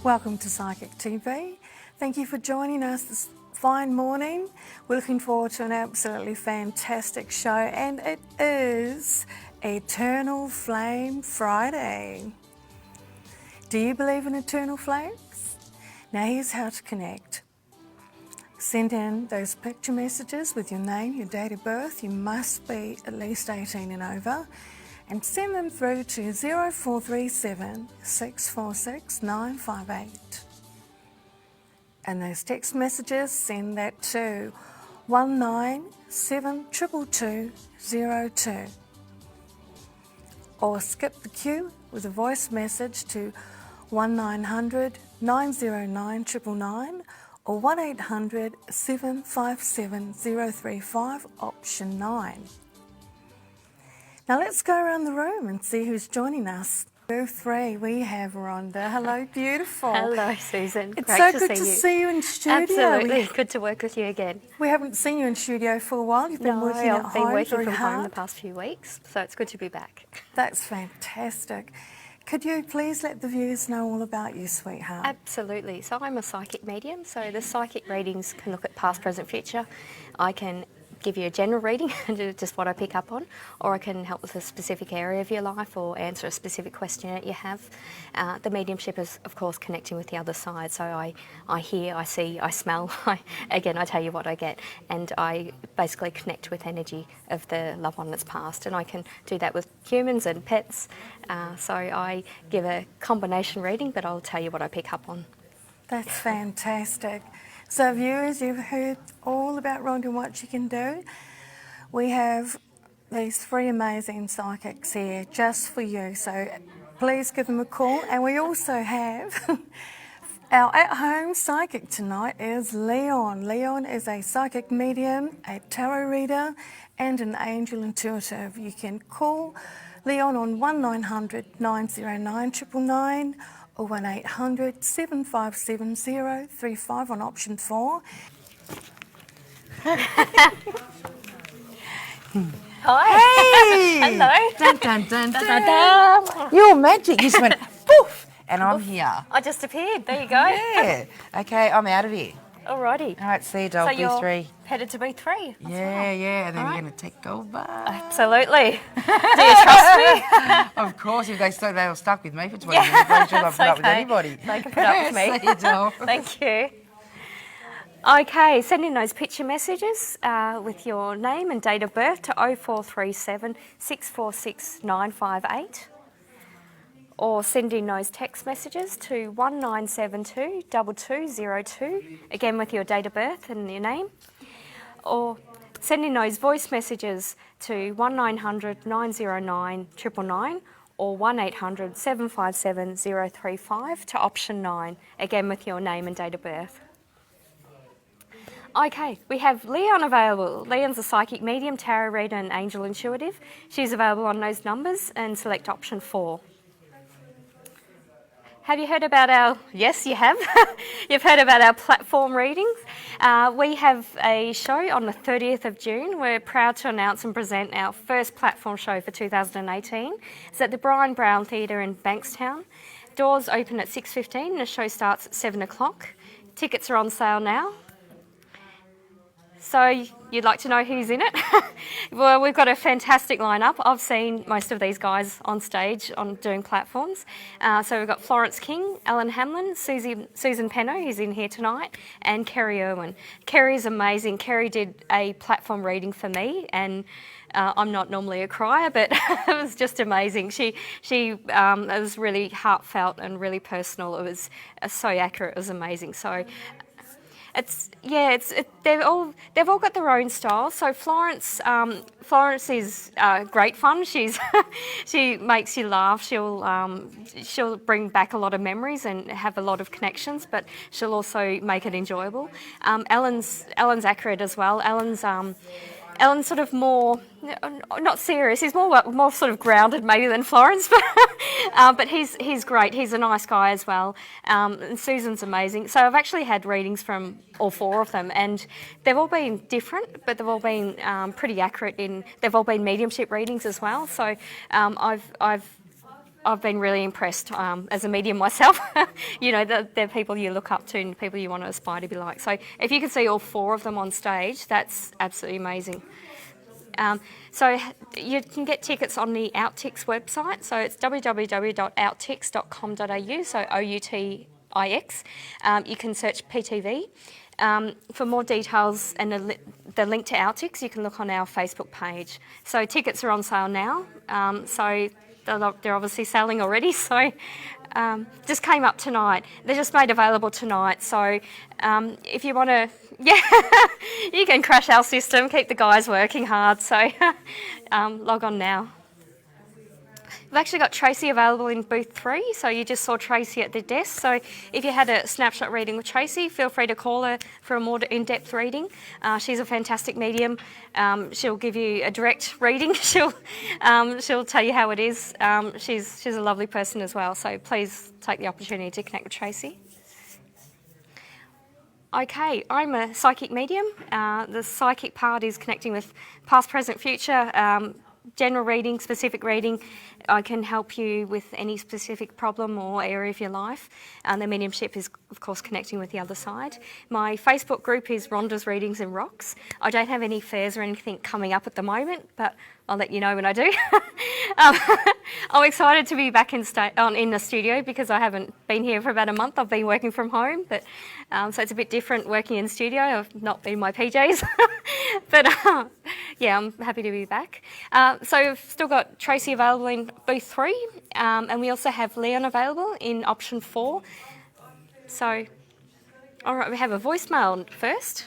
Welcome to Psychic TV. Thank you for joining us this fine morning. We're looking forward to an absolutely fantastic show, and it is Eternal Flame Friday. Do you believe in eternal flames? Now here's how to connect. Send in those picture messages with your name, your date of birth. You must be at least 18 and over. And send them through to 0437 646 958. And those text messages, send that to 1972202. Or skip the queue with a voice message to 1900 909 999 or 1800 757 035, option 9. Now let's go around the room and see who's joining us. Booth 3, we have Rhonda. Hello, beautiful. Hello, Susan. It's Great so to good to see you. see you in studio. Absolutely, good to work with you again. We haven't seen you in studio for a while. You've been working at home I've been working very from home hard. the past few weeks, so it's good to be back. That's fantastic. Could you please let the viewers know all about you, sweetheart? Absolutely. So I'm a psychic medium, so the psychic readings can look at past, present, future. I can give you a general reading, just what I pick up on, or I can help with a specific area of your life or answer a specific question that you have. The mediumship is, of course, connecting with the other side. So I hear, I see, I smell. Again, I tell you what I get, and I basically connect with energy of the loved one that's passed, and I can do that with humans and pets. So I give a combination reading, but I'll tell you what I pick up on. That's fantastic. So viewers, you've heard all about Rhonda and what she can do. We have these 3 amazing psychics here just for you, so please give them a call. And we also have our at-home psychic tonight is Leon. Leon is a psychic medium, a tarot reader and an angel intuitive. You can call Leon on 1900 909 999 or 1800 757 035 on option 4. Hi. Hey! Hello. Dun, dun, dun, dun. Ta-da. You're magic. You just went poof, and I'm here. I just appeared. There you go. Yeah. Okay, I'm out of here. Alrighty. All right, see you, doll. So you're B3. headed to B3. Yeah, and then All you're right. going to take over. Absolutely. Do you trust me? Of course, if they were stuck with me for 20 minutes, I'm sure they'll put up with anybody. They can put up with me. See you, doll. Thank you. Okay, send in those picture messages with your name and date of birth to 0437 646 958. Or send in those text messages to 1972 2202, again with your date of birth and your name. Or send in those voice messages to 1900 909 999 or 1800 757 035 to option 9, again with your name and date of birth. Okay, we have Leon available. Leon's a psychic medium, tarot reader and angel intuitive. She's available on those numbers and select option 4. Have you heard about our, yes you have, you've heard about our platform readings. We have a show on the 30th of June. We're proud to announce and present our first platform show for 2018. It's at the Brian Brown Theatre in Bankstown. Doors open at 6:15 and the show starts at 7 o'clock. Tickets are on sale now. So you'd like to know who's in it? Well, we've got a fantastic lineup. I've seen most of these guys on stage doing platforms. So we've got Florence King, Ellen Hamlin, Susan Penno, who's in here tonight, and Kerry Irwin. Kerry's amazing. Kerry did a platform reading for me, and I'm not normally a crier, but it was just amazing. It was really heartfelt and really personal. It was so accurate. It was amazing. So. They've all got their own style. So Florence is great fun. She makes you laugh. She'll bring back a lot of memories and have a lot of connections, but she'll also make it enjoyable. Ellen's accurate as well. Ellen's sort of more, not serious, he's more sort of grounded maybe than Florence, but he's great, he's a nice guy as well, and Susan's amazing. So I've actually had readings from all 4 of them, and they've all been different, but they've all been pretty accurate they've all been mediumship readings as well. So I've I've been really impressed as a medium myself. You know, they're people you look up to and people you want to aspire to be like. So if you can see all 4 of them on stage, that's absolutely amazing. So you can get tickets on the Outtix website. So it's www.outtix.com.au, so OUTIX. You can search PTV. For more details and the link to Outtix, you can look on our Facebook page. So tickets are on sale now. So they're obviously selling already. So just came up tonight. They're just made available tonight. So if you want to, you can crash our system, keep the guys working hard. So log on now. We've actually got Tracy available in booth 3, so you just saw Tracy at the desk. So if you had a snapshot reading with Tracy, feel free to call her for a more in-depth reading. She's a fantastic medium. She'll give you a direct reading. She'll tell you how it is. She's a lovely person as well, so please take the opportunity to connect with Tracy. Okay, I'm a psychic medium. The psychic part is connecting with past, present, future, general reading, specific reading. I can help you with any specific problem or area of your life. The mediumship is, of course, connecting with the other side. My Facebook group is Rhonda's Readings and Rocks. I don't have any fairs or anything coming up at the moment, but I'll let you know when I do. I'm excited to be back in the studio because I haven't been here for about a month. I've been working from home, but so it's a bit different working in studio. I've not been in my PJs, but yeah, I'm happy to be back. So we've still got Tracy available in booth 3, and we also have Leon available in option 4. So, all right, we have a voicemail first.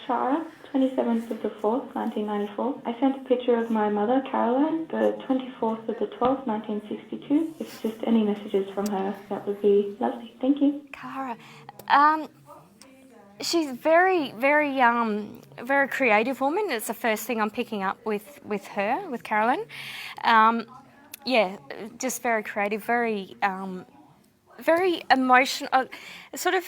Shara, 27th of the 4th, 1994. I sent a picture of my mother, Caroline, the 24th of the 12th, 1962. If just any messages from her, that would be lovely. Thank you. Cara, she's very creative woman. It's the first thing I'm picking up with her, with Caroline. Yeah, just very creative, very emotional. Sort of,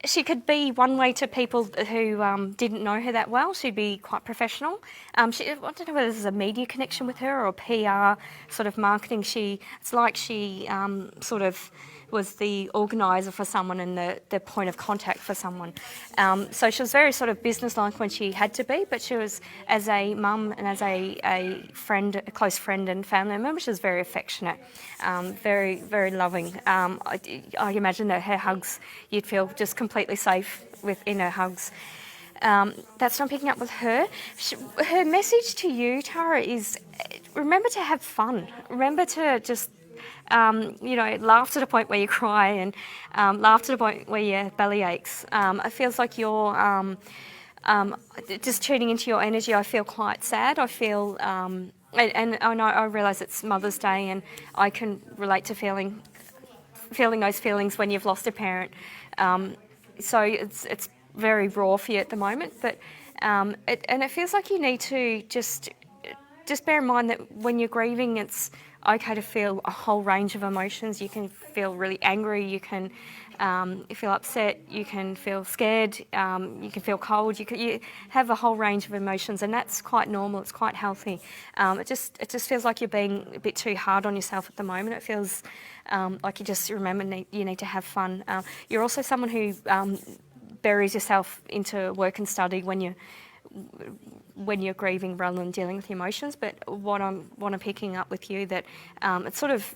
she could be one way to people who didn't know her that well. She'd be quite professional. I don't know whether there's a media connection with her or PR sort of marketing. It's like she sort of was the organiser for someone and the point of contact for someone. So she was very sort of businesslike when she had to be, but she was, as a mum and as a friend, a close friend and family member, she was very affectionate, very, very loving. I imagine that her hugs, you'd feel just completely safe in her hugs. That's what I'm picking up with her. Her message to you, Tara, is remember to have fun. Remember to just laugh to the point where you cry and laugh to the point where your belly aches. It feels like you're just tuning into your energy. I feel quite sad. I feel, and I realise it's Mother's Day and I can relate to feeling those feelings when you've lost a parent. So it's very raw for you at the moment, but it feels like you need to just bear in mind that when you're grieving, it's okay to feel a whole range of emotions. You can feel really angry, you can feel upset, you can feel scared, you can feel cold, you have a whole range of emotions, and that's quite normal, it's quite healthy. It just feels like you're being a bit too hard on yourself at the moment. It feels like you just remember you need to have fun. You're also someone who buries yourself into work and study when you're grieving rather than dealing with the emotions. But what I'm picking up with you, that it's sort of,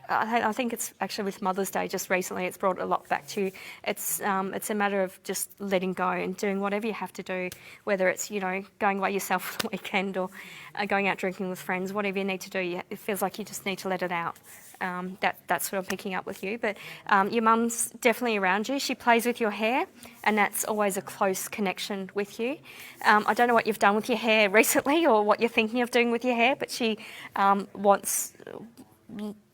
I think it's actually with Mother's Day just recently, it's brought a lot back to you. It's a matter of just letting go and doing whatever you have to do, whether it's, going away yourself for the weekend or going out drinking with friends, whatever you need to do, it feels like you just need to let it out. That's what I'm picking up with you. But your mum's definitely around you. She plays with your hair, and that's always a close connection with you. I don't know what you've done with your hair recently or what you're thinking of doing with your hair, but she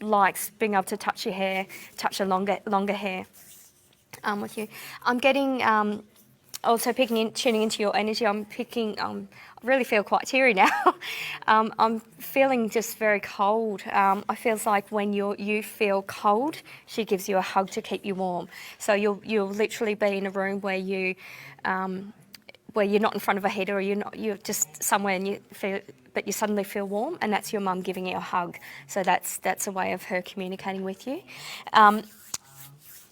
likes being able to touch your hair, touch a longer hair with you. I'm getting also tuning into your energy. I really feel quite teary now. I'm feeling just very cold. I feels like when you feel cold, she gives you a hug to keep you warm. So you'll literally be in a room where where you're not in front of a heater, or you're just somewhere and you feel, but you suddenly feel warm, and that's your mum giving you a hug. So that's a way of her communicating with you.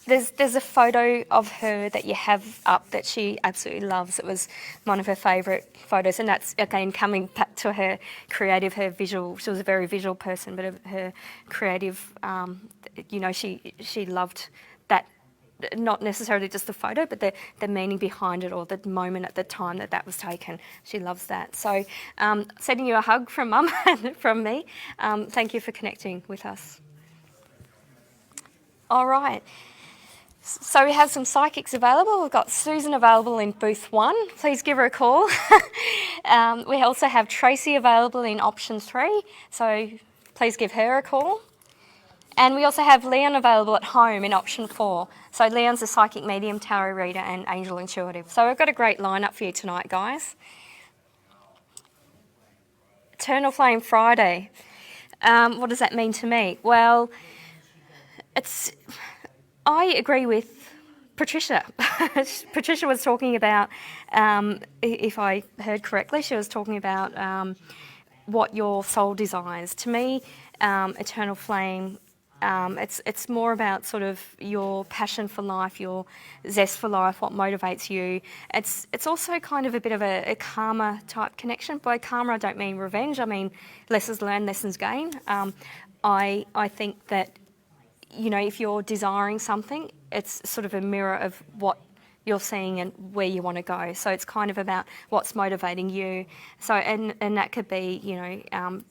There's a photo of her that you have up that she absolutely loves. It was one of her favourite photos, and that's, again, coming back to her creative, her visual. She was a very visual person, but her creative, she loved that, not necessarily just the photo, but the meaning behind it, or the moment at the time that was taken. She loves that. So sending you a hug from Mum and from me. Thank you for connecting with us. All right. So we have some psychics available. We've got Susan available in booth 1. Please give her a call. We also have Tracy available in option 3. So please give her a call. And we also have Leon available at home in option 4. So Leon's a psychic medium, tarot reader, and angel intuitive. So we've got a great lineup for you tonight, guys. Eternal Flame Friday. What does that mean to me? Well, I agree with Patricia. Patricia was talking about, if I heard correctly, she was talking about what your soul desires. To me, Eternal Flame, it's more about sort of your passion for life, your zest for life, what motivates you. It's also kind of a bit of a karma type connection. By karma, I don't mean revenge. I mean lessons learned, lessons gained. I think that, if you're desiring something, it's sort of a mirror of what you're seeing and where you want to go. So it's kind of about what's motivating you. So, and that could be,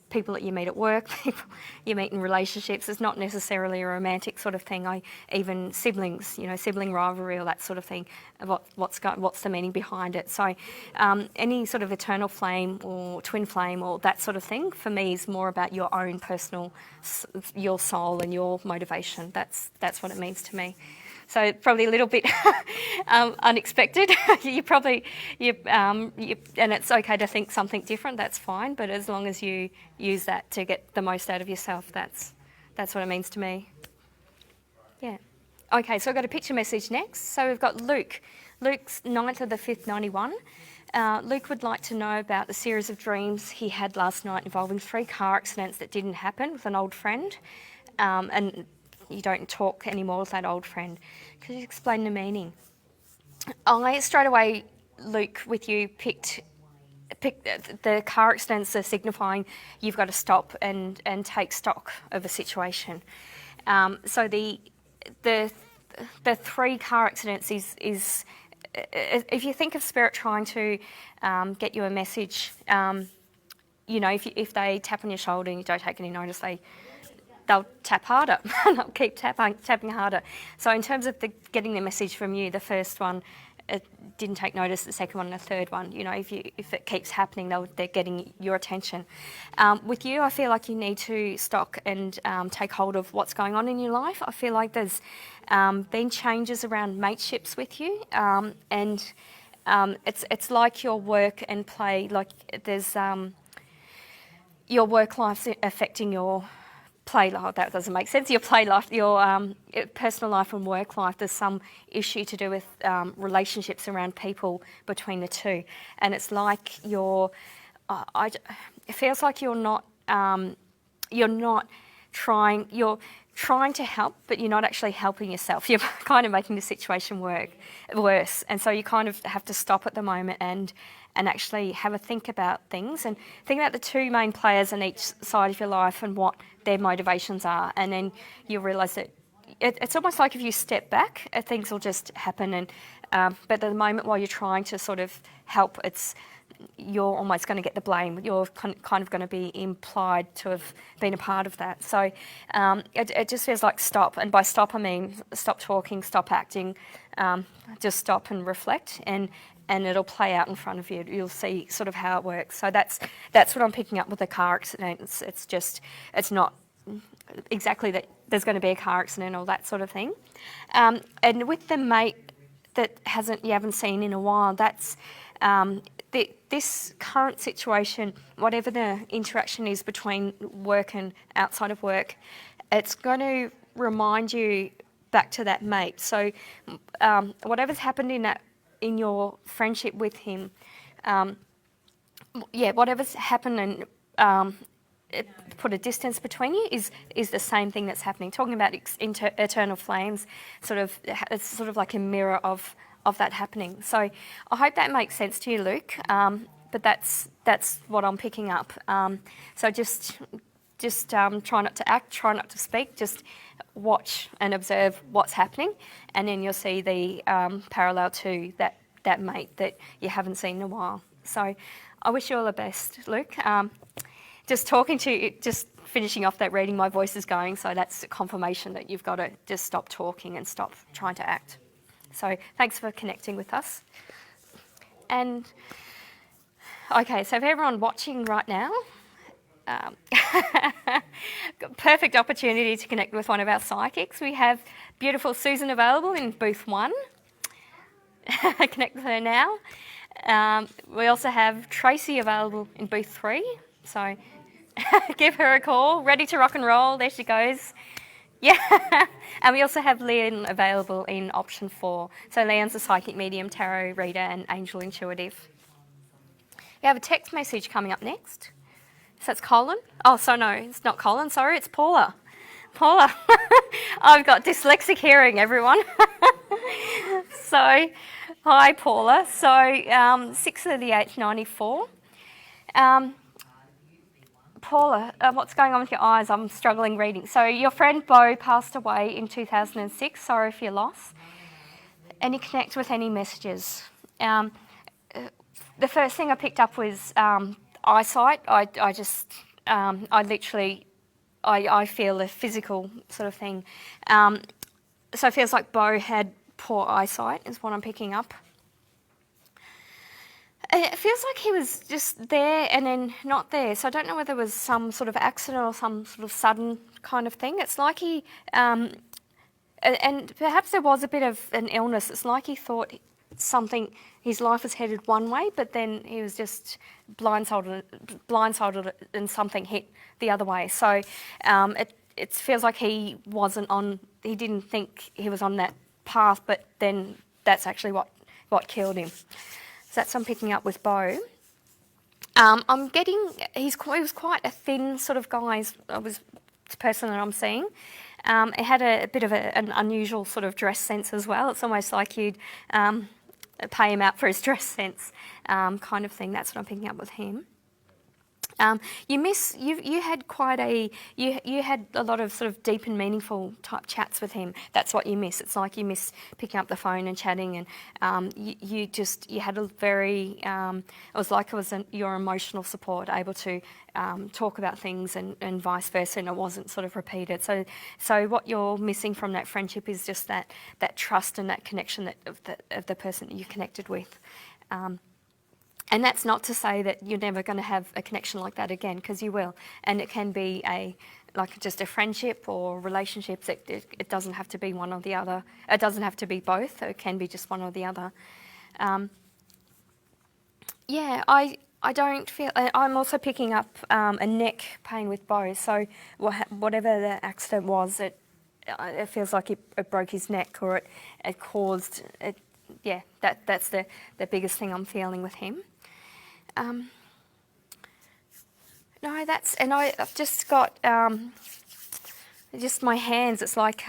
people that you meet at work, people you meet in relationships. It's not necessarily a romantic sort of thing. Even siblings, sibling rivalry or that sort of thing. What's the meaning behind it? So any sort of eternal flame or twin flame or that sort of thing, for me, is more about your own personal, your soul and your motivation. That's what it means to me. So probably a little bit unexpected. And it's okay to think something different. That's fine. But as long as you use that to get the most out of yourself, that's what it means to me. Yeah. Okay. So I've got a picture message next. So we've got Luke. Luke's 9th of the 5th, 91. Luke would like to know about the series of dreams he had last night involving 3 car accidents that didn't happen with an old friend, and you don't talk anymore with that old friend. Could you explain the meaning? I straight away, Luke, with you, picked the car accidents are signifying you've got to stop and take stock of a situation. So the 3 car accidents is if you think of Spirit trying to get you a message, if they tap on your shoulder and you don't take any notice, they'll tap harder. They'll keep tapping harder. So in terms of getting the message from you, the first one didn't take notice, the second one and the third one, if it keeps happening, they're getting your attention. With you, I feel like you need to stop and take hold of what's going on in your life. I feel like there's been changes around mateships with you, and it's like your work and play, like there's your work life's affecting your play life. That doesn't make sense. Your play life, your personal life and work life, there's some issue to do with relationships around people between the two. And it's like it feels like you're not trying, you're trying to help, but you're not actually helping yourself. You're kind of making the situation worse. And so you kind of have to stop at the moment and actually have a think about things and think about the 2 main players on each side of your life and what their motivations are. And then you'll realise that it's almost like if you step back, things will just happen. And but at the moment while you're trying to sort of help, you're almost going to get the blame. You're kind of going to be implied to have been a part of that. So it just feels like stop. And by stop, I mean stop talking, stop acting, just stop and reflect, and it'll play out in front of you. You'll see sort of how it works. So that's what I'm picking up with the car accident. It's not exactly that there's going to be a car accident or that sort of thing. And with the mate that you haven't seen in a while, that's this current situation, whatever the interaction is between work and outside of work, it's going to remind you back to that mate. So whatever's happened in in your friendship with him, whatever's happened and put a distance between you is the same thing that's happening. Talking about eternal flames, it's sort of like a mirror of that happening. So I hope that makes sense to you, Luke. But that's what I'm picking up. So just try not to act, try not to speak, just watch and observe what's happening, and then you'll see the parallel to that mate that you haven't seen in a while. So I wish you all the best, Luke. Just talking to you, just finishing off that reading, my voice is going, so that's a confirmation that you've got to just stop talking and stop trying to act. So thanks for connecting with us. And okay, so for everyone watching right now, perfect opportunity to connect with one of our psychics. We have beautiful Susan available in booth 1. Connect with her now. We also have Tracy available in booth 3. So give her a call, ready to rock and roll. There she goes. Yeah. And we also have Leon available in option 4. So Leon's a psychic medium, tarot reader, and angel intuitive. We have a text message coming up next. So that's Colin. Oh, so no, it's not Colin. Sorry, it's Paula. Paula. I've got dyslexic hearing, everyone. So, hi, Paula. So, 6th of the 8th, 94. Paula, what's going on with your eyes? I'm struggling reading. So your friend Bo passed away in 2006. Sorry for your loss. Any connect with any messages? The first thing I picked up was eyesight. I feel a physical sort of thing. So it feels like Bo had poor eyesight is what I'm picking up. It feels like he was just there and then not there. So I don't know whether it was some sort of accident or some sort of sudden kind of thing. It's like he, and perhaps there was a bit of an illness. It's like he thought his life was headed one way, but then he was just blindsided and something hit the other way. So it feels like he didn't think he was on that path, but then that's actually what killed him. So that's what I'm picking up with Bo. I'm getting, he was quite a thin sort of guy, was the person that I'm seeing. It had a bit of an unusual sort of dress sense as well. It's almost like you'd pay him out for his dress sense kind of thing. That's what I'm picking up with him. You had quite you had a lot of sort of deep and meaningful type chats with him. That's what you miss. It's like you miss picking up the phone and chatting, and you had a very it was like it was your emotional support, able to talk about things and vice versa, and it wasn't sort of repeated. So what you're missing from that friendship is just that trust and that connection of the person that you connected with. And that's not to say that you're never going to have a connection like that again, because you will. And it can be just a friendship or relationships. It doesn't have to be one or the other. It doesn't have to be both. It can be just one or the other. I don't feel. I'm also picking up a neck pain with Bo. So whatever the accident was, it feels like it broke his neck, or it caused it. Yeah, that's the biggest thing I'm feeling with him. I've just got just my hands. It's like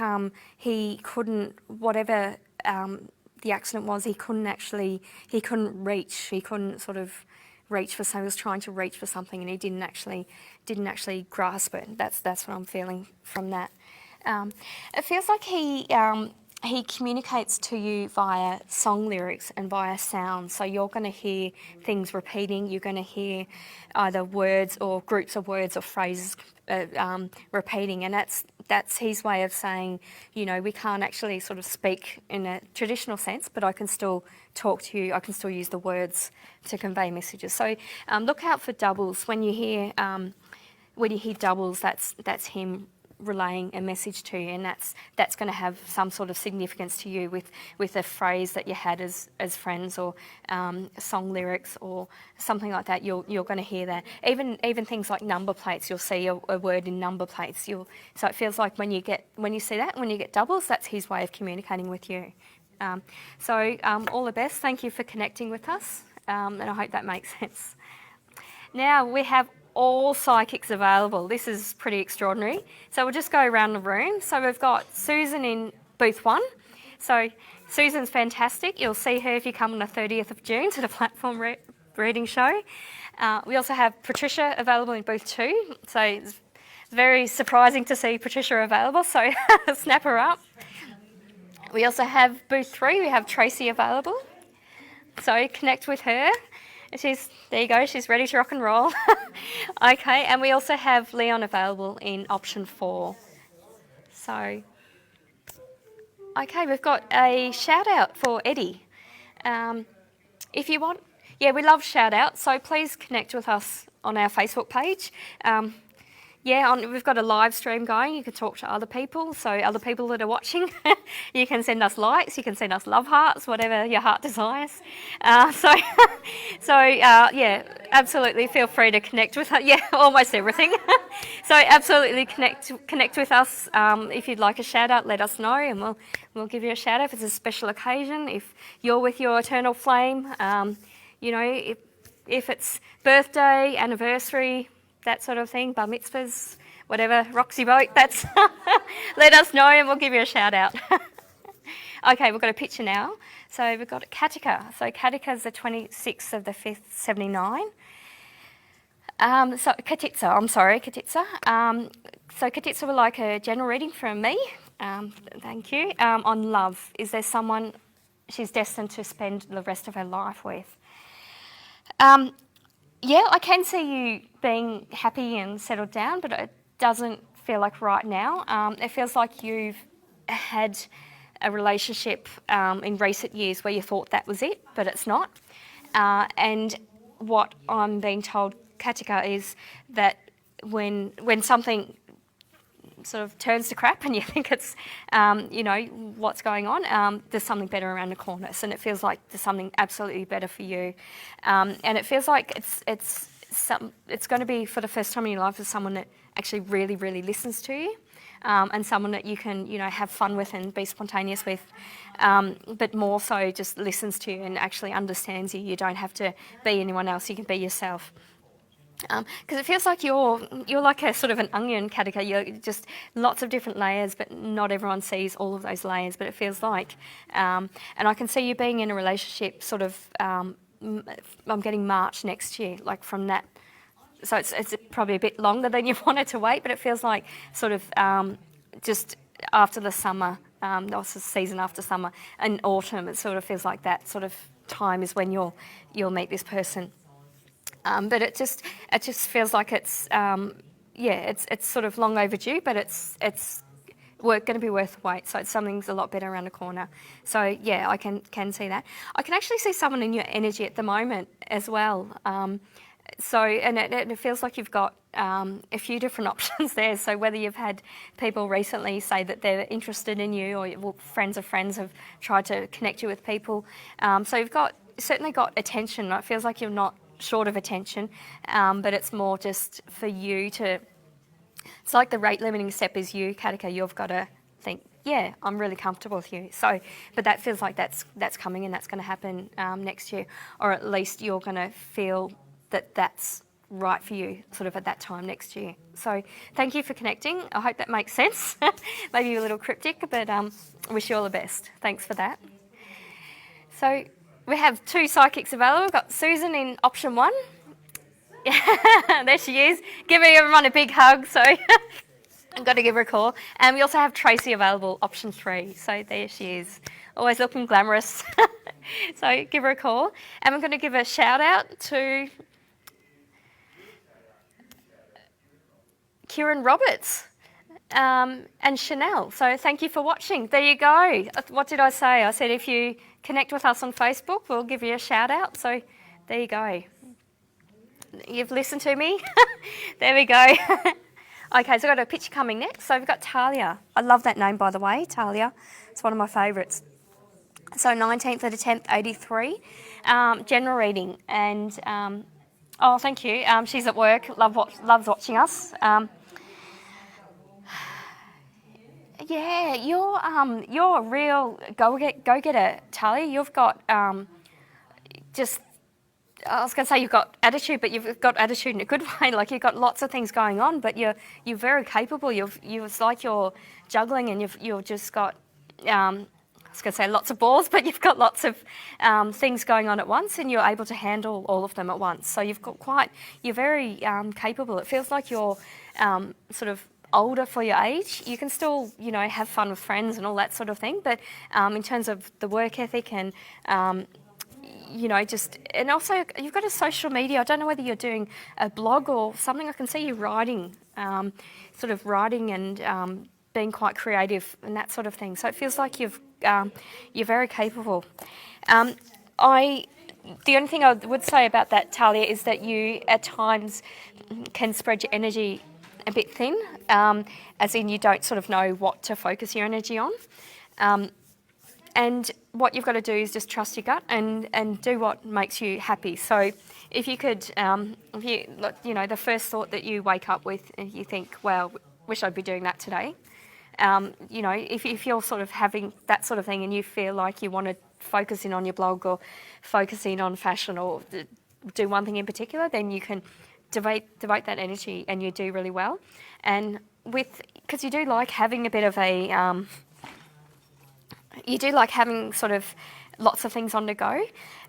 he couldn't, whatever the accident was, he couldn't reach. He couldn't sort of reach for something. He was trying to reach for something, and he didn't actually grasp it. That's what I'm feeling from that. It feels like he communicates to you via song lyrics and via sound. So you're going to hear things repeating. You're going to hear either words or groups of words or phrases repeating. And that's his way of saying, we can't actually sort of speak in a traditional sense, but I can still talk to you. I can still use the words to convey messages. So look out for doubles. When you hear doubles, that's him relaying a message to you, and that's going to have some sort of significance to you with a phrase that you had as friends, or song lyrics or something like that. You're going to hear that. Even things like number plates, you'll see a word in number plates. So it feels like when you get doubles, that's his way of communicating with you. All the best. Thank you for connecting with us, and I hope that makes sense. Now we have all psychics available. This is pretty extraordinary. So we'll just go around the room. So we've got Susan in booth 1. So Susan's fantastic. You'll see her if you come on the 30th of June to the platform reading show. We also have Patricia available in booth 2. So it's very surprising to see Patricia available, so snap her up. We also have booth 3, we have Tracy available. So connect with her. There you go, she's ready to rock and roll. Okay, and we also have Leon available in option 4. So, okay, we've got a shout out for Eddie. If you want, we love shout outs, so please connect with us on our Facebook page. We've got a live stream going. You can talk to other people. So other people that are watching, you can send us likes, you can send us love hearts, whatever your heart desires. Absolutely feel free to connect with us. Yeah, almost everything. So absolutely connect with us. If you'd like a shout out, let us know, and we'll give you a shout out if it's a special occasion. If you're with your eternal flame, if it's birthday, anniversary, that sort of thing, bar mitzvahs, whatever, Roxy boat, that's let us know and we'll give you a shout out. Okay, we've got a picture now. So we've got Katika. So Katika's the 26th of the 5th, 79. Katitsa. So Katitsa would like a general reading from me. Thank you. On love. Is there someone she's destined to spend the rest of her life with? I can see you being happy and settled down, but it doesn't feel like right now. It feels like you've had a relationship in recent years where you thought that was it, but it's not. And what I'm being told, Katika, is that when something sort of turns to crap and you think it's, what's going on, there's something better around the corner. And it feels like there's something absolutely better for you. And it feels like it's going to be, for the first time in your life, with someone that actually really, really listens to you, and someone that you can, have fun with and be spontaneous with, but more so just listens to you and actually understands you. You don't have to be anyone else, you can be yourself. Because it feels like you're like a sort of an onion, Katika. You're just lots of different layers, but not everyone sees all of those layers. But it feels like, and I can see you being in a relationship sort of, I'm getting March next year, like from that. So it's probably a bit longer than you wanted to wait, but it feels like sort of just after the summer, the season after summer, and autumn. It sort of feels like that sort of time is when you'll meet this person. But it just feels like it's sort of long overdue, but it's going to be worth the wait. So something's a lot better around the corner. So I can see that. I can actually see someone in your energy at the moment as well. It feels like you've got a few different options there. So whether you've had people recently say that they're interested in you, or friends of friends have tried to connect you with people. So you've certainly got attention. It feels like you're not short of attention, but it's more just for you to, it's like the rate limiting step is you, Katika. You've got to think, I'm really comfortable with you. So, but that feels like that's coming and that's going to happen next year, or at least you're going to feel that that's right for you sort of at that time next year. So thank you for connecting. I hope that makes sense. Maybe a little cryptic, but I wish you all the best. Thanks for that. So we have 2 psychics available. We've got Susan in option 1. There she is. Giving everyone a big hug, so I've got to give her a call. And we also have Tracy available, option 3. So there she is. Always looking glamorous. So give her a call. And we're going to give a shout out to Kieran Roberts and Chanel. So thank you for watching. There you go. What did I say? I said if you connect with us on Facebook, we'll give you a shout out. So there you go. You've listened to me. There we go. Okay, so I've got a picture coming next. So we've got Talia. I love that name, by the way, Talia. It's one of my favourites. So 19th of the 10th, 83. General reading. And, thank you. She's at work. Loves watching us. Yeah, you're a real go-getter, Talia. You've got just, I was going to say you've got attitude, but you've got attitude in a good way. Like you've got lots of things going on, but you're very capable. It's like you're juggling, and you've just got, I was going to say lots of balls, but you've got lots of things going on at once, and you're able to handle all of them at once. So you're very capable. It feels like you're sort of older for your age. You can still, have fun with friends and all that sort of thing, but in terms of the work ethic and and also you've got a social media. I don't know whether you're doing a blog or something. I can see you writing and being quite creative and that sort of thing. So it feels like you're very capable. The only thing I would say about that, Talia, is that you at times can spread your energy a bit thin, as in you don't sort of know what to focus your energy on. And what you've got to do is just trust your gut and do what makes you happy. So if you could, the first thought that you wake up with, and you think, wow, wish I'd be doing that today. If you're sort of having that sort of thing and you feel like you want to focus in on your blog or focus in on fashion or do one thing in particular, then you can devote that energy and you do really well. And because you do like having a bit of a... you do like having sort of lots of things on the go,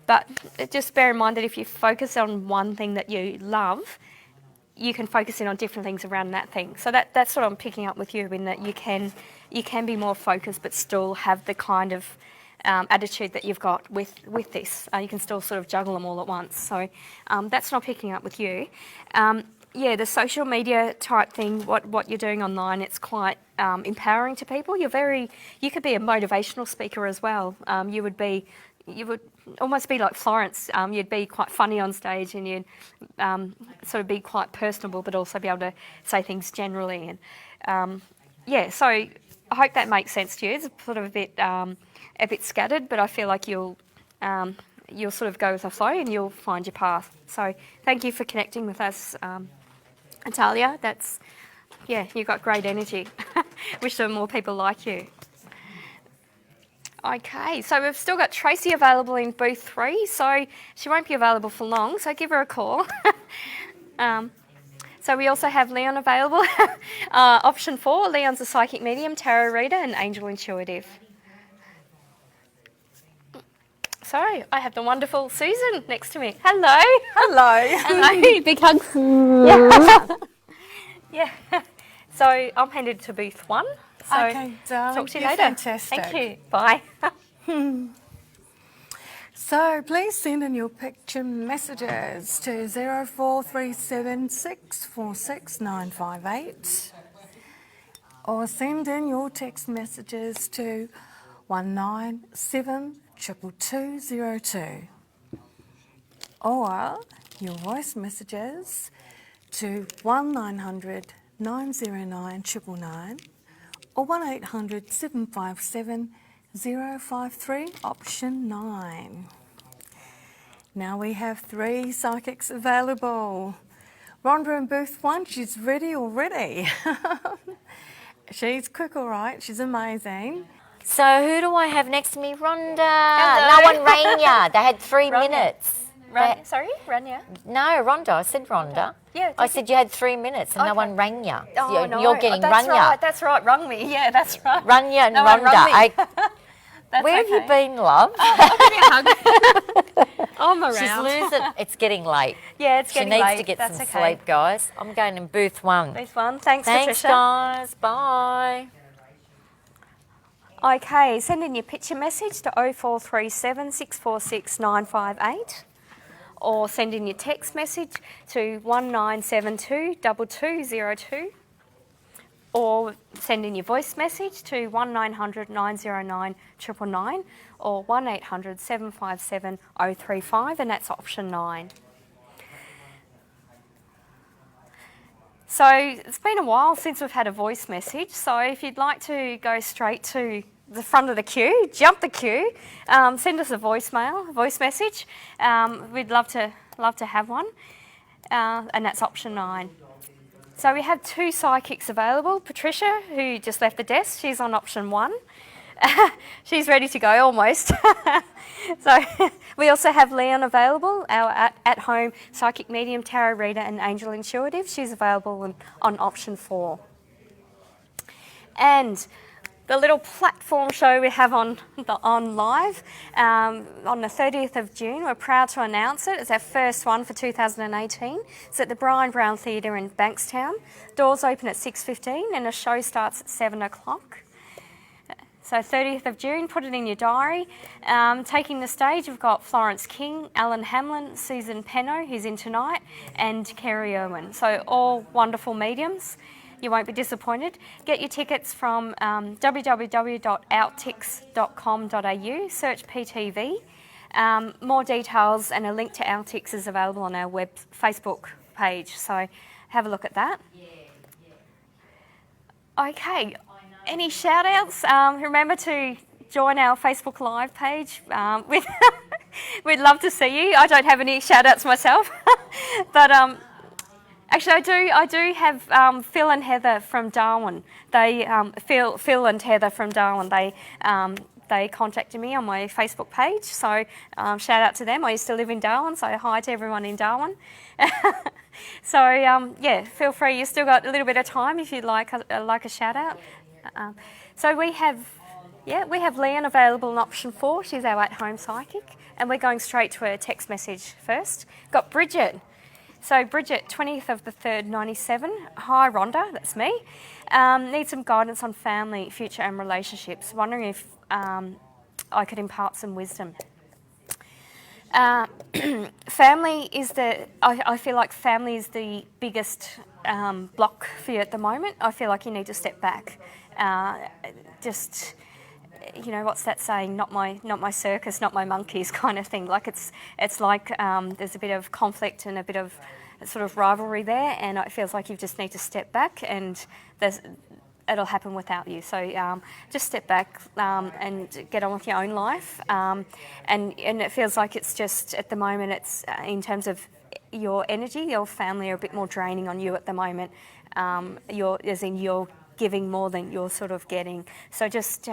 but just bear in mind that if you focus on one thing that you love, you can focus in on different things around that thing. So that's what I'm picking up with you, in that you can be more focused but still have the kind of attitude that you've got with this. You can still sort of juggle them all at once. So that's what I'm picking up with you. The social media type thing, what you're doing online, it's quite empowering to people. You could be a motivational speaker as well. You would almost be like Florence. You'd be quite funny on stage, and you'd sort of be quite personable, but also be able to say things generally. And so I hope that makes sense to you. It's sort of a bit scattered, but I feel like you'll sort of go with the flow and you'll find your path. So thank you for connecting with us, Natalia. You've got great energy. Wish there were more people like you. Okay, so we've still got Tracy available in booth 3, so she won't be available for long, so give her a call. So we also have Leon available. Option 4, Leon's a psychic medium, tarot reader and angel intuitive. So I have the wonderful Susan next to me. Hello. Hello. Big hug. Yeah. So I'm headed to booth 1. So Okay, darling. talk to you You're later. fantastic. Thank you. Bye. So please send in your picture messages to 0437646958 or send in your text messages to 1972202 or your voice messages to 1900 909 999 or 1800 757 053, option 9. Now we have 3 psychics available. Rhonda in booth 1, she's ready already. She's quick, all right. She's amazing. So who do I have next to me? Rhonda. Hello. No one rang ya. They had 3 minutes. Sorry, Rania? No, Rhonda. I said Rhonda. Yeah. I said you had 3 minutes and no one rang ya. Oh, no. You're getting run ya. That's right. Rung me. Yeah, that's right. Run ya and No one rung Rhonda. me. That's Where okay. have you been, love? I'm around. She's losing. It's getting late. Yeah, it's getting late. She late. needs to get That's some okay. sleep, guys. I'm going in booth 1. Booth 1. Thanks, Thanks, Patricia. guys. Bye. Okay, send in your picture message to 0437 646 958 or send in your text message to 1972 2202 or send in your voice message to 1900 909 999 or 1800 757 035, and that's option 9. So it's been a while since we've had a voice message, so if you'd like to go straight to the front of the queue, jump the queue, send us a voice message. We'd love to have one, and that's option 9. So we have 2 psychics available. Patricia, who just left the desk, she's on option 1. She's ready to go almost. So we also have Leon available, our at-home psychic medium, tarot reader and angel intuitive. She's available on option 4. And the little platform show we have on live on the 30th of June. We're proud to announce it. It's our first one for 2018. It's at the Brian Brown Theatre in Bankstown. Doors open at 6:15 and the show starts at 7 o'clock. So 30th of June, put it in your diary. Taking the stage, we've got Florence King, Alan Hamlin, Susan Penno, who's in tonight, and Kerry Irwin. So all wonderful mediums. You won't be disappointed. Get your tickets from www.outtix.com.au, search PTV. More details and a link to Outtix is available on our Facebook page, so have a look at that. Okay, any shout outs? Remember to join our Facebook Live page. We'd love to see you. I don't have any shout outs myself, but actually I do have Phil and Heather from Darwin. They Phil and Heather from Darwin. They contacted me on my Facebook page, so shout out to them. I used to live in Darwin, so hi to everyone in Darwin. So yeah, feel free. You've still got a little bit of time if you'd like a shout out. So we have Leanne available in option 4. She's our at-home psychic, and we're going straight to her text message first. Got Bridget. So Bridget, 20th of the 3rd, 97. Hi Rhonda, that's me. Need some guidance on family, future and relationships. Wondering if I could impart some wisdom. Family is I feel like family is the biggest block for you at the moment. I feel like you need to step back. Just, you know, what's that saying? Not my circus, not my monkeys kind of thing. Like it's like there's a bit of conflict and a bit of sort of rivalry there, and it feels like you just need to step back, and it'll happen without you. So just step back and get on with your own life. And it feels like it's just at the moment it's in terms of your energy, your family are a bit more draining on you at the moment. You're giving more than you're sort of getting. So just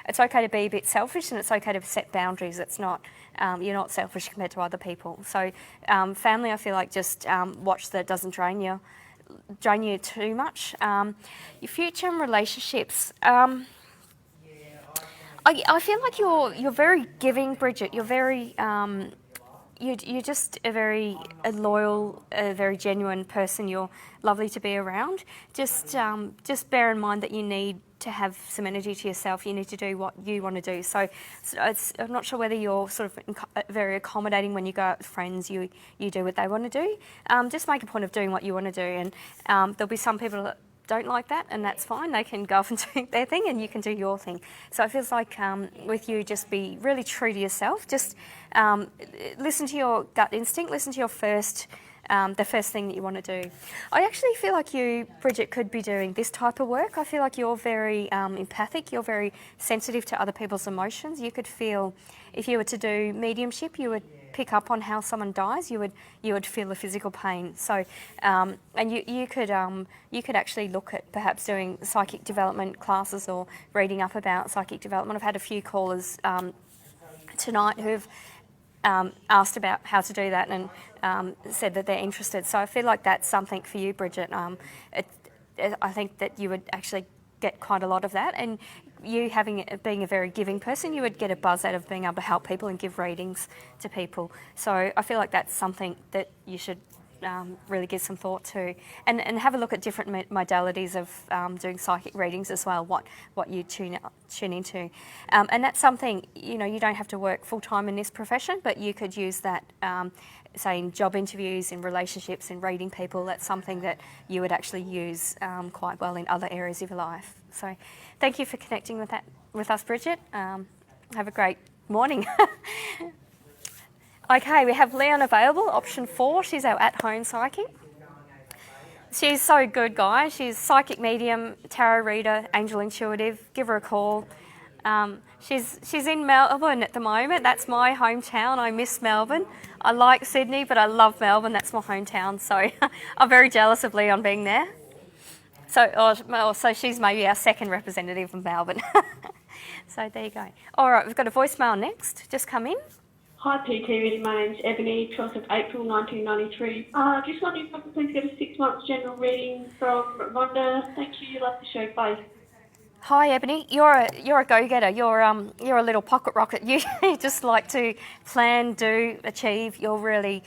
it's okay to be a bit selfish, and it's okay to set boundaries. It's not you're not selfish compared to other people. So family, I feel like just watch that it doesn't drain you too much. Your future and relationships. I feel like you're very giving, Bridget. You're very you're just a very loyal, very genuine person. You're lovely to be around. Just bear in mind that you need to have some energy to yourself. You need to do what you want to do. So I'm not sure whether you're sort of very accommodating when you go out with friends. You do what they want to do. Just make a point of doing what you want to do. And there'll be some people that don't like that, and that's fine. They can go off and do their thing, and you can do your thing. So it feels like with you, just be really true to yourself. Just listen to your gut instinct. Listen to your the first thing that you want to do. I actually feel like you, Bridget, could be doing this type of work. I feel like you're very empathic. You're very sensitive to other people's emotions. You could feel, if you were to do mediumship, you would pick up on how someone dies. You would feel the physical pain. So, and you could actually look at perhaps doing psychic development classes or reading up about psychic development. I've had a few callers tonight who've asked about how to do that and said that they're interested. So I feel like that's something for you, Bridget. I think that you would actually get quite a lot of that, and you being a very giving person, you would get a buzz out of being able to help people and give readings to people. So I feel like that's something that you should really give some thought to, and have a look at different modalities of doing psychic readings as well, what you tune into. And that's something, you know, you don't have to work full time in this profession, but you could use that say in job interviews, in relationships, in reading people. That's something that you would actually use quite well in other areas of your life. So thank you for connecting with us, Bridget. Have a great morning. Okay, we have Leon available, option 4. She's our at-home psychic. She's so good, guys. She's psychic medium, tarot reader, angel intuitive. Give her a call. She's in Melbourne at the moment. That's my hometown. I miss Melbourne. I like Sydney, but I love Melbourne. That's my hometown. So I'm very jealous of Leon being there. So she's maybe our second representative from Melbourne. So there you go. All right, we've got a voicemail next. Just come in. Hi PTV, my name's Ebony, 12th of April 1993. Just wondering if I could please get a 6 months general reading from Rhonda. Thank you, love the show, bye. Hi Ebony, you're a go-getter. You're a little pocket rocket. You just like to plan, do, achieve. You're really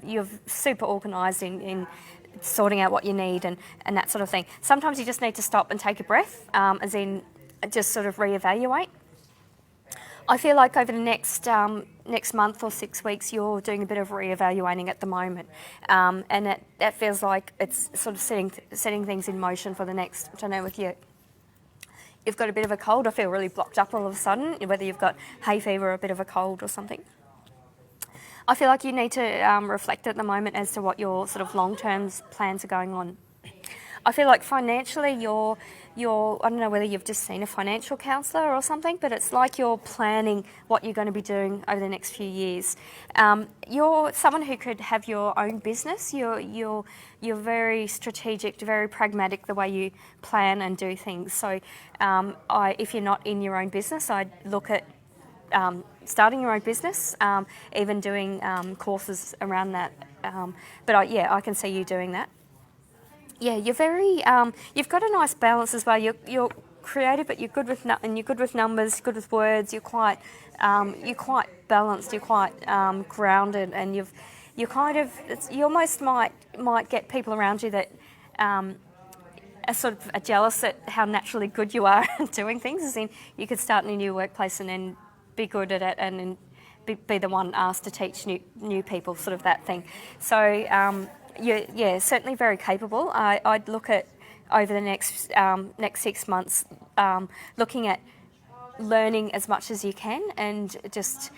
you're super organised in sorting out what you need and that sort of thing. Sometimes you just need to stop and take a breath, as in just sort of reevaluate. I feel like over the next month or 6 weeks, you're doing a bit of reevaluating at the moment, and that feels like it's sort of setting things in motion for the next. I don't know with you. You've got a bit of a cold. I feel really blocked up all of a sudden. Whether you've got hay fever or a bit of a cold or something. I feel like you need to reflect at the moment as to what your sort of long-term plans are going on. I feel like financially you're I don't know whether you've just seen a financial counsellor or something, but it's like you're planning what you're going to be doing over the next few years. You're someone who could have your own business. You're very strategic, very pragmatic the way you plan and do things. So if you're not in your own business, I'd look at starting your own business, even doing courses around that. But I can see you doing that. Yeah, you're very. You've got a nice balance as well. You're creative, but you're good with numbers, good with words. You're quite balanced. You're quite grounded, and you almost might get people around you that are sort of jealous at how naturally good you are at doing things. As in, you could start in a new workplace and then be good at it, and then be the one asked to teach new people, sort of that thing. So. Yeah, certainly very capable. I'd look at over the next 6 months, looking at learning as much as you can and just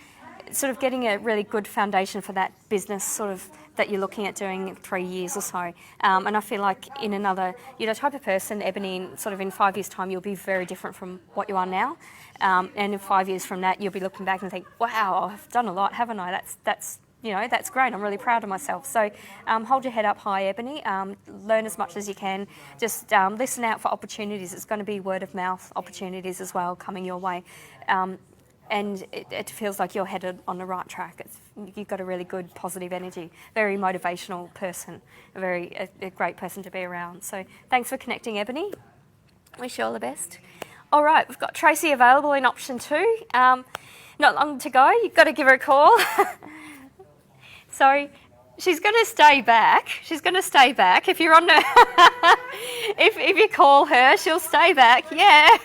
sort of getting a really good foundation for that business sort of that you're looking at doing in 3 years or so. And I feel like you're the type of person, Ebony, in 5 years' time, you'll be very different from what you are now. And in 5 years from that, you'll be looking back and think, wow, I've done a lot, haven't I? That's great. I'm really proud of myself. So hold your head up high, Ebony. Learn as much as you can. Just listen out for opportunities. It's going to be word of mouth opportunities as well coming your way. And it feels like you're headed on the right track. You've got a really good positive energy, very motivational person, a great person to be around. So thanks for connecting, Ebony. Wish you all the best. All right, we've got Tracy available in option 2. Not long to go. You've got to give her a call. So she's going to stay back. If you're on her, if you call her, she'll stay back. Yeah,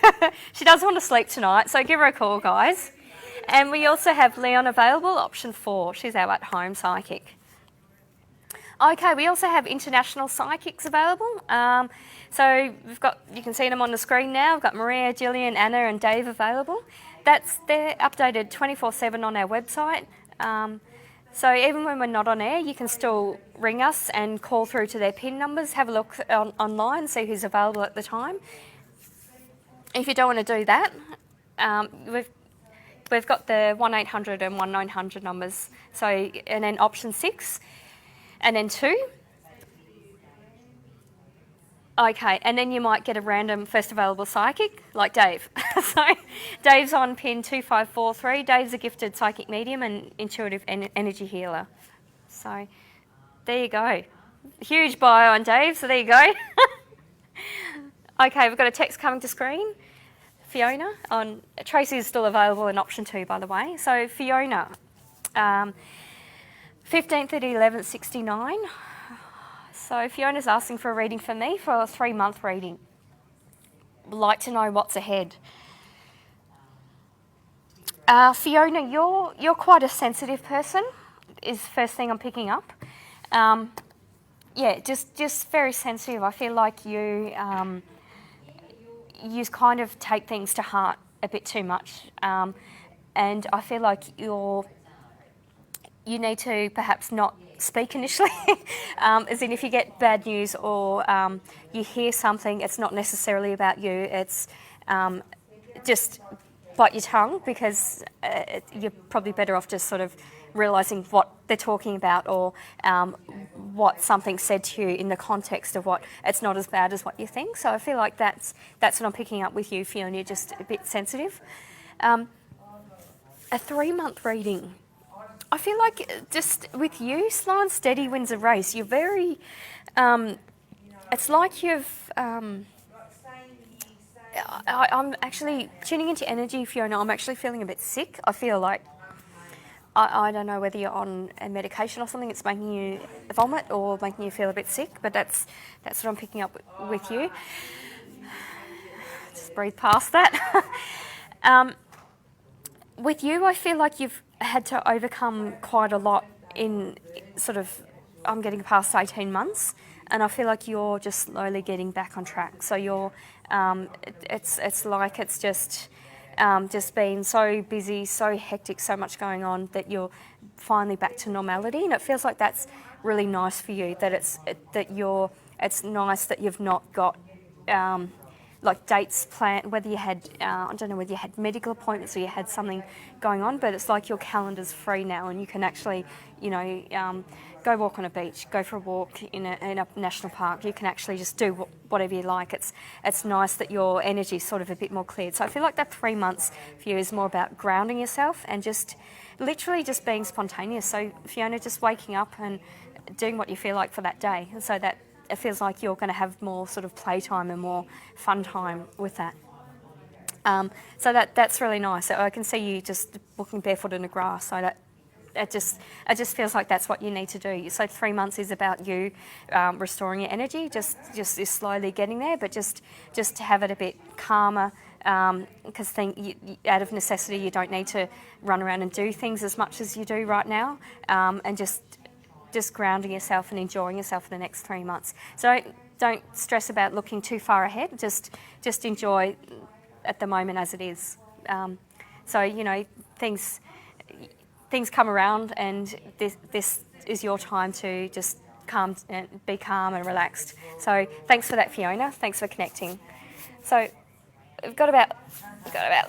she does want to sleep tonight, so give her a call, guys. And we also have Leon available, option 4. She's our at-home psychic. Okay, we also have international psychics available. So you can see them on the screen now. We've got Maria, Gillian, Anna, and Dave available. They're updated 24/7 on our website. So even when we're not on air, you can still ring us and call through to their PIN numbers, have a look online, see who's available at the time. If you don't want to do that, we've got the 1800 and 1900 numbers. So, and then option 6, and then 2. Okay, and then you might get a random first available psychic, like Dave. So Dave's on PIN 2543. Dave's a gifted psychic medium and intuitive energy healer. So there you go. Huge bio on Dave, so there you go. Okay, we've got a text coming to screen. Fiona, Tracy is still available in option 2, by the way. So Fiona, 15th at 11:69. So Fiona's asking for a reading for me for a 3-month reading. Would like to know what's ahead. Fiona, you're quite a sensitive person, is the first thing I'm picking up. Just very sensitive. I feel like you kind of take things to heart a bit too much. And I feel like you need to perhaps not speak initially, as in if you get bad news or you hear something, it's not necessarily about you, it's just bite your tongue, because you're probably better off just sort of realising what they're talking about, or what something said to you in the context of what it's not as bad as what you think. So I feel like that's what I'm picking up with you, Fiona. You're just a bit sensitive. A 3-month reading. I feel like just with you, slow and steady wins a race. You're very, it's like you've, I'm actually tuning into energy, Fiona. I'm actually feeling a bit sick. I feel like, I don't know whether you're on a medication or something. It's making you vomit or making you feel a bit sick, but that's what I'm picking up with you. Just breathe past that. With you, I feel like you've had to overcome quite a lot in sort of, I'm getting past 18 months, and I feel like you're just slowly getting back on track. So you're, it's like it's just been so busy, so hectic, so much going on, that you're finally back to normality, and it feels like that's really nice for you. That it's nice that you've not got like dates planned, whether you had, I don't know whether you had medical appointments or you had something going on, but it's like your calendar's free now, and you can actually, go walk on a beach, go for a walk in a national park. You can actually just do whatever you like. It's nice that your energy's sort of a bit more cleared. So I feel like that 3 months for you is more about grounding yourself and just literally just being spontaneous. So Fiona, just waking up and doing what you feel like for that day, and so that it feels like you're going to have more sort of playtime and more fun time with that. So that's really nice. So I can see you just walking barefoot in the grass. So it just feels like that's what you need to do. So 3 months is about you restoring your energy, just slowly getting there, but just to have it a bit calmer, because out of necessity you don't need to run around and do things as much as you do right now, and just grounding yourself and enjoying yourself for the next 3 months. So don't stress about looking too far ahead. Just enjoy at the moment as it is. So things come around, and this is your time to just be calm and relaxed. So thanks for that, Fiona. Thanks for connecting. So we've got about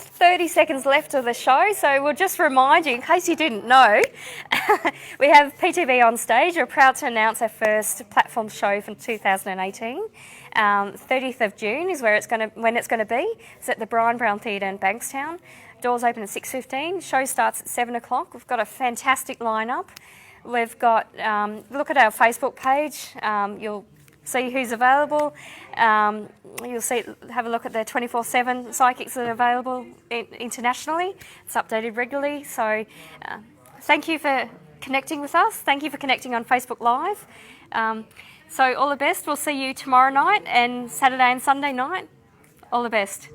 30 seconds left of the show, so we'll just remind you, in case you didn't know, we have PTV on stage. We're proud to announce our first platform show from 2018. 30th of June is when it's going to be. It's at the Brian Brown Theatre in Bankstown. Doors open at 6:15. Show starts at 7 o'clock. We've got a fantastic lineup. We've got, look at our Facebook page. You'll see who's available. You'll have a look at the 24/7 psychics that are available internationally. It's updated regularly. So thank you for connecting with us. Thank you for connecting on Facebook Live. So all the best. We'll see you tomorrow night and Saturday and Sunday night. All the best.